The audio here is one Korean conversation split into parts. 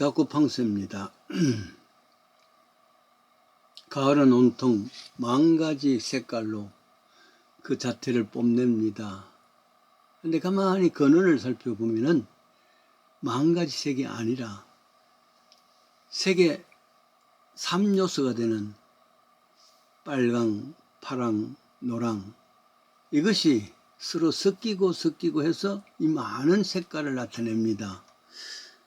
가꾸팡스입니다. 가을은 온통 10,000가지 색깔로 그 자태를 뽐냅니다. 근데 가만히 근원을 살펴보면은 10,000가지 색이 아니라 색의 3요소가 되는 빨강, 파랑, 노랑, 이것이 서로 섞이고 해서 이 많은 색깔을 나타냅니다.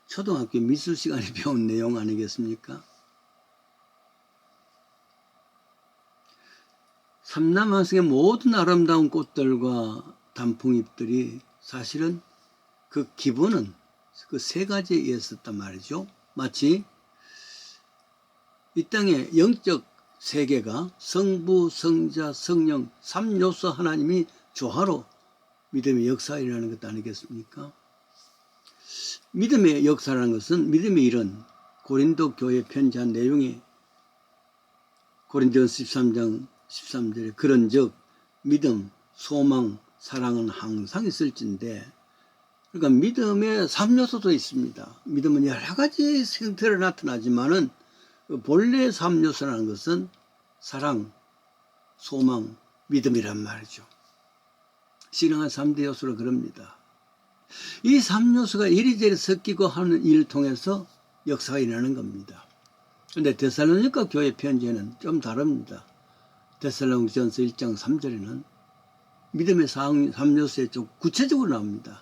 초등학교 미술 시간에 배운 내용 아니겠습니까? 삼남한성의 모든 아름다운 꽃들과 단풍잎들이 사실은 그 기본은 그 3가지에 의했었단 말이죠. 마치 이 땅의 영적 세계가 성부, 성자, 성령 3요소 하나님이 조화로 믿음의 역사가 일어나는 것 아니겠습니까? 믿음의 역사라는 것은 믿음의 일은 고린도 교회 편지한 내용이 고린도전서 13장 13절에 그런즉 믿음, 소망, 사랑은 항상 있을진데, 그러니까 믿음의 3요소도 있습니다. 믿음은 여러 가지 형태로 나타나지만은 본래의 3요소라는 것은 사랑, 소망, 믿음이란 말이죠. 신앙은 3대 요소로 그럽니다. 이 3요소가 이리저리 섞이고 하는 일을 통해서 역사가 일어나는 겁니다. 그런데 데살로니가 교회 편지에는 좀 다릅니다. 데살로니가전서 1장 3절에는 믿음의 3요소에 좀 구체적으로 나옵니다.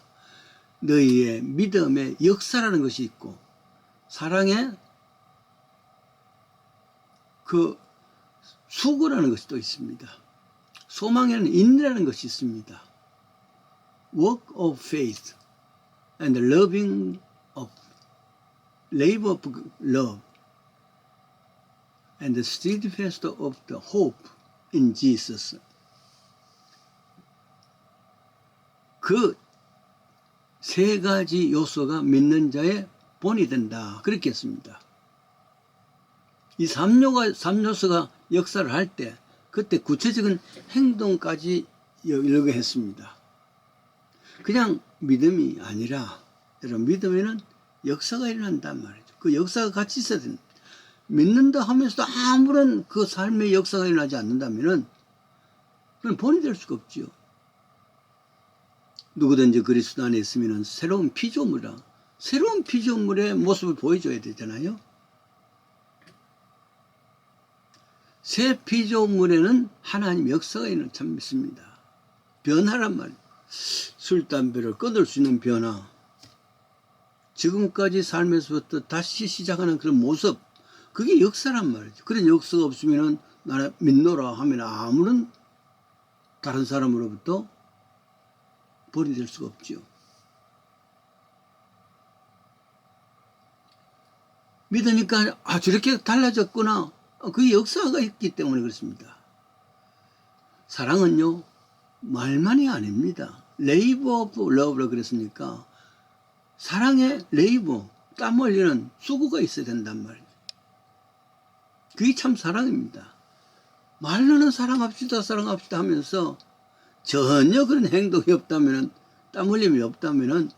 너희의 믿음의 역사라는 것이 있고, 사랑의 그 수고라는 것이 또 있습니다. 소망에는 인내라는 것이 있습니다. Work of faith and the loving of labor of love and the steadfast of the hope in Jesus. 그 3가지 요소가 믿는 자의 본이 된다. 그렇게 했습니다. 이 3요소가 역사를 할 때 그때 구체적인 행동까지 이르게 했습니다. 그냥 믿음이 아니라 여러분, 믿음에는 역사가 일어난단 말이죠. 그 역사가 같이 있어야 됩니다. 믿는다 하면서도 아무런 그 삶의 역사가 일어나지 않는다면은 그건 본이 될 수가 없지요. 누구든지 그리스도 안에 있으면 새로운 피조물이라, 새로운 피조물의 모습을 보여줘야 되잖아요. 새 피조물에는 하나님 역사가 있는 참 믿습니다. 변화란 말이에요. 술, 담배를 끊을 수 있는 변화, 지금까지 삶에서부터 다시 시작하는 그런 모습, 그게 역사란 말이죠. 그런 역사가 없으면 나는 믿노라 하면 아무런 다른 사람으로부터 벌이 될 수가 없죠. 믿으니까 저렇게 달라졌구나. 그 역사가 있기 때문에 그렇습니다. 사랑은요, 말만이 아닙니다. 레이버 오브 러브라 그랬으니까 사랑의 레이버, 땀 흘리는 수고가 있어야 된단 말이에요. 그게 참 사랑입니다. 말로는 사랑합시다 하면서 전혀 그런 행동이 없다면, 땀 흘림이 없다면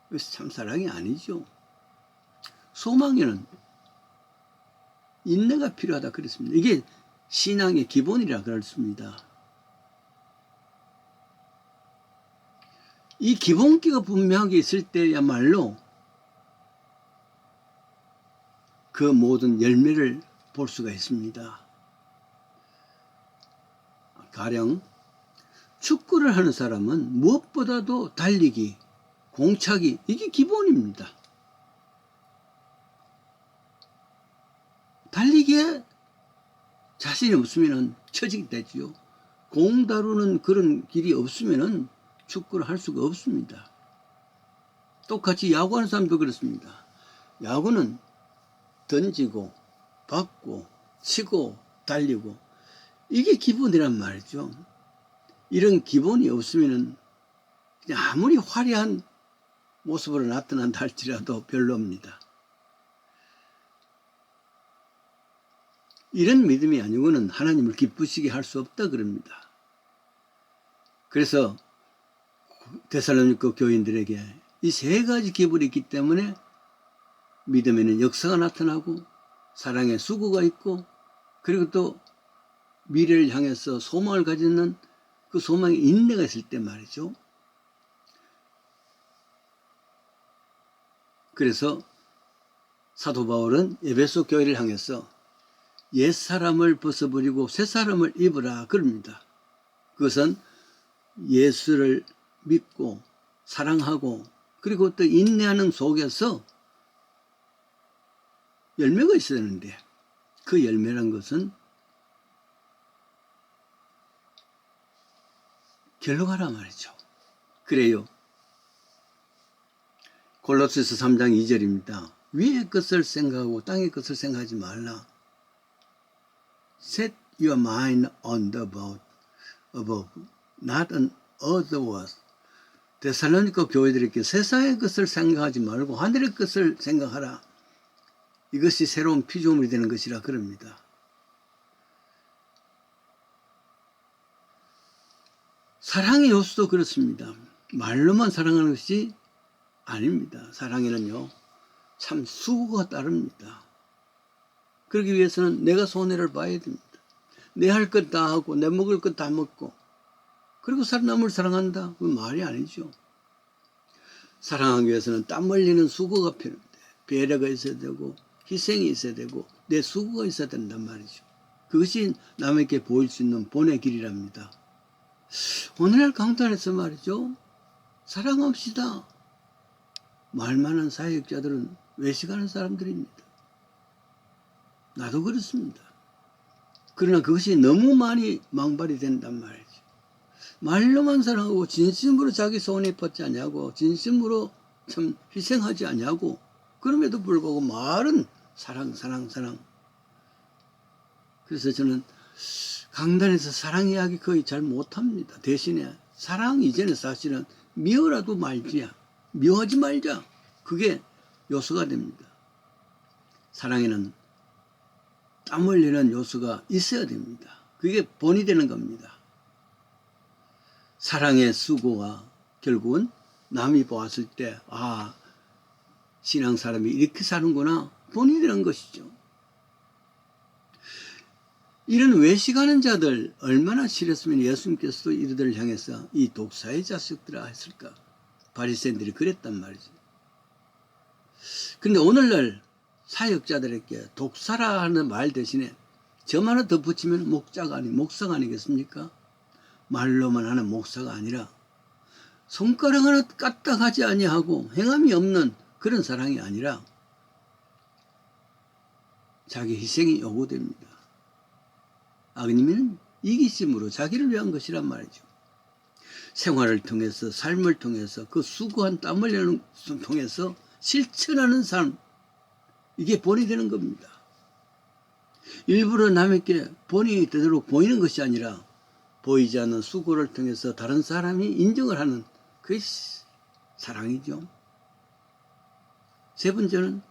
그것이 참 사랑이 아니죠. 소망에는 인내가 필요하다 그랬습니다. 이게 신앙의 기본이라 그랬습니다. 이 기본기가 분명하게 있을 때야말로 그 모든 열매를 볼 수가 있습니다. 가령 축구를 하는 사람은 무엇보다도 달리기, 공차기, 이게 기본입니다. 달리기에 자신이 없으면 처지게 되지요. 공 다루는 그런 길이 없으면 축구를 할 수가 없습니다. 똑같이 야구하는 사람도 그렇습니다. 야구는 던지고 받고 치고 달리고, 이게 기본이란 말이죠. 이런 기본이 없으면 그냥 아무리 화려한 모습으로 나타난다 할지라도 별로입니다. 이런 믿음이 아니고는 하나님을 기쁘시게 할 수 없다 그럽니다. 그래서 데살로니가 교인들에게 이 3가지 기본이 있기 때문에 믿음에는 역사가 나타나고 사랑의 수고가 있고 그리고 또 미래를 향해서 소망을 가지는 그 소망에 인내가 있을 때 말이죠. 그래서 사도 바울은 에베소 교회를 향해서 옛사람을 벗어버리고 새사람을 입으라 그럽니다. 그것은 예수를 믿고 사랑하고 그리고 또 인내하는 속에서 열매가 있어야 되는데 그 열매란 것은 결론하라 말이죠. 그래요. 골로새서 3장 2절입니다. 위의 것을 생각하고 땅의 것을 생각하지 말라. Set your mind on the above, not on other words. 데살로니가 교회들에게 세상의 것을 생각하지 말고 하늘의 것을 생각하라. 이것이 새로운 피조물이 되는 것이라 그럽니다. 사랑의 요소도 그렇습니다. 말로만 사랑하는 것이 아닙니다. 사랑에는요, 참 수고가 따릅니다. 그러기 위해서는 내가 손해를 봐야 됩니다. 내 할 것 다 하고 내 먹을 것 다 먹고 그리고 남을 사랑한다? 그건 말이 아니죠. 사랑하기 위해서는 땀 흘리는 수고가 필요합니다. 배려가 있어야 되고 희생이 있어야 되고 내 수고가 있어야 된단 말이죠. 그것이 남에게 보일 수 있는 본의 길이랍니다. 오늘날 강단에서 말이죠. 사랑합시다. 말 많은 사역자들은 외식하는 사람들입니다. 나도 그렇습니다. 그러나 그것이 너무 많이 망발이 된단 말이죠. 말로만 사랑하고 진심으로 자기 손에 뻗지 않냐고 진심으로 참 희생하지 않냐고 그럼에도 불구하고 말은 사랑. 그래서 저는 강단에서 사랑 이야기 거의 잘 못합니다. 대신에 사랑 이전에 사실은 미워라도 말지야. 미워하지 말자. 그게 요소가 됩니다. 사랑에는 땀 흘리는 요소가 있어야 됩니다. 그게 본이 되는 겁니다. 사랑의 수고가 결국은 남이 보았을 때 아, 신앙 사람이 이렇게 사는구나 본이 되는 것이죠. 이런 외식하는 자들 얼마나 싫었으면 예수님께서도 이들을 향해서 이 독사의 자식들아 했을까. 바리새인들이 그랬단 말이죠. 그런데 오늘날 사역자들에게 독사라 하는 말 대신에 점 하나 더 붙이면 목사가 아니겠습니까? 말로만 하는 목사가 아니라 손가락 하나 까딱하지 아니하고 행함이 없는 그런 사랑이 아니라 자기 희생이 요구됩니다. 악님은 이기심으로 자기를 위한 것이란 말이죠. 생활을 통해서 삶을 통해서 그 수고한 땀 흘리는 통해서 실천하는 삶 이게 본이 되는 겁니다. 일부러 남에게 본이 되도록 보이는 것이 아니라 보이지 않는 수고를 통해서 다른 사람이 인정을 하는 그것이 사랑이죠. 세 번째는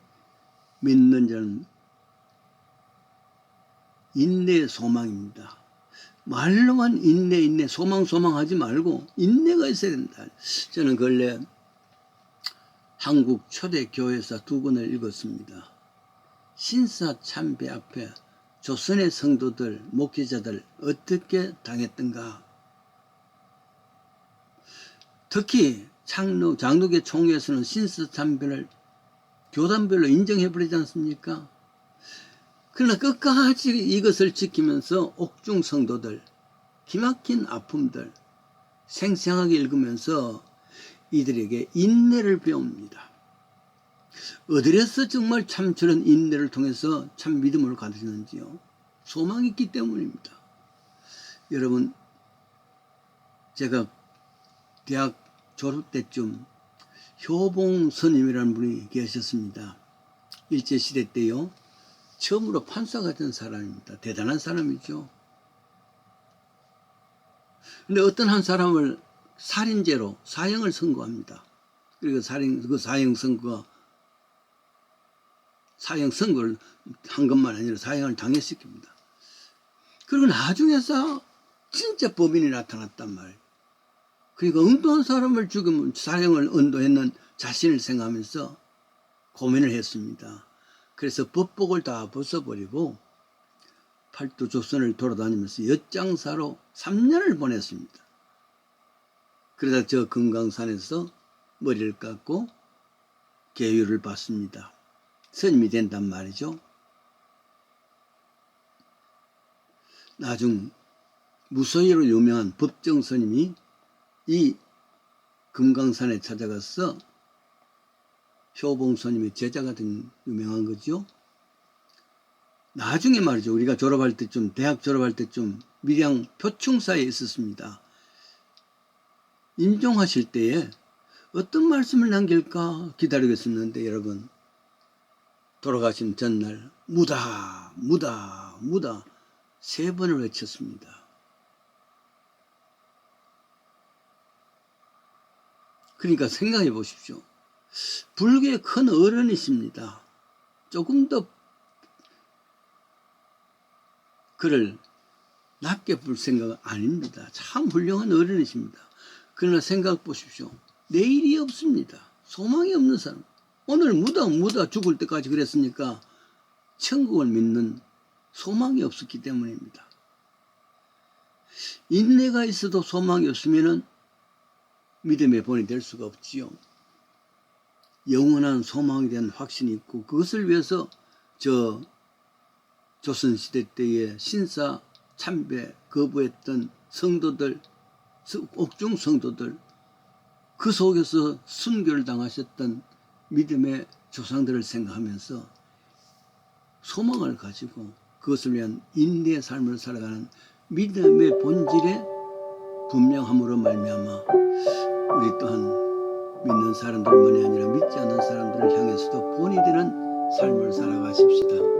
믿는 자는 인내의 소망입니다. 말로만 인내 소망하지 말고 인내가 있어야 된다. 저는 근래 한국 초대 교회사 두 권을 읽었습니다. 신사 참배 앞에 조선의 성도들, 목회자들 어떻게 당했던가. 특히 장로교 총회에서는 신사 참배를 교단별로 인정해버리지 않습니까? 그러나 끝까지 이것을 지키면서 옥중 성도들, 기막힌 아픔들 생생하게 읽으면서 이들에게 인내를 배웁니다. 어디에서 정말 참 저런 인내를 통해서 참 믿음을 가지는지요. 소망이 있기 때문입니다. 여러분, 제가 대학 졸업 때쯤 효봉 스님이라는 분이 계셨습니다. 일제시대 때요. 처음으로 판사가 된 사람입니다. 대단한 사람이죠. 근데 어떤 한 사람을 살인죄로 사형을 선고합니다. 그리고 사형 선고를 한 것만 아니라 사형을 당해시킵니다. 그리고 나중에서 진짜 범인이 나타났단 말이에요. 그러니까 엉뚱한 사람을 죽이면 사형을 언도했는 자신을 생각하면서 고민을 했습니다. 그래서 법복을 다 벗어버리고 팔도 조선을 돌아다니면서 엿장사로 3년을 보냈습니다. 그러다 저 금강산에서 머리를 깎고 계율을 받습니다. 스님이 된단 말이죠. 나중 무소유로 유명한 법정 스님이 이 금강산에 찾아가서 효봉 스님의 제자가 된 유명한 거죠. 나중에 말이죠. 우리가 졸업할 때쯤, 대학 졸업할 때쯤 밀양 표충사에 있었습니다. 임종하실 때에 어떤 말씀을 남길까 기다리고 있었는데 여러분, 돌아가신 전날 무다 무다 무다 3번을 외쳤습니다. 그러니까 생각해 보십시오. 불교의 큰 어른이십니다. 조금 더 그를 낮게 볼 생각은 아닙니다. 참 훌륭한 어른이십니다. 그러나 생각 보십시오. 내일이 없습니다. 소망이 없는 사람. 오늘 무다 죽을 때까지 그랬으니까 천국을 믿는 소망이 없었기 때문입니다. 인내가 있어도 소망이 없으면 믿음의 본이 될 수가 없지요. 영원한 소망에 대한 확신이 있고 그것을 위해서 조선시대 때에 신사 참배 거부했던 성도들, 옥중 성도들, 그 속에서 순교를 당하셨던 믿음의 조상들을 생각하면서 소망을 가지고 그것을 위한 인내의 삶을 살아가는 믿음의 본질의 분명함으로 말미암아 우리 또한 믿는 사람들만이 아니라 믿지 않는 사람들을 향해서도 본이 되는 삶을 살아가십시다.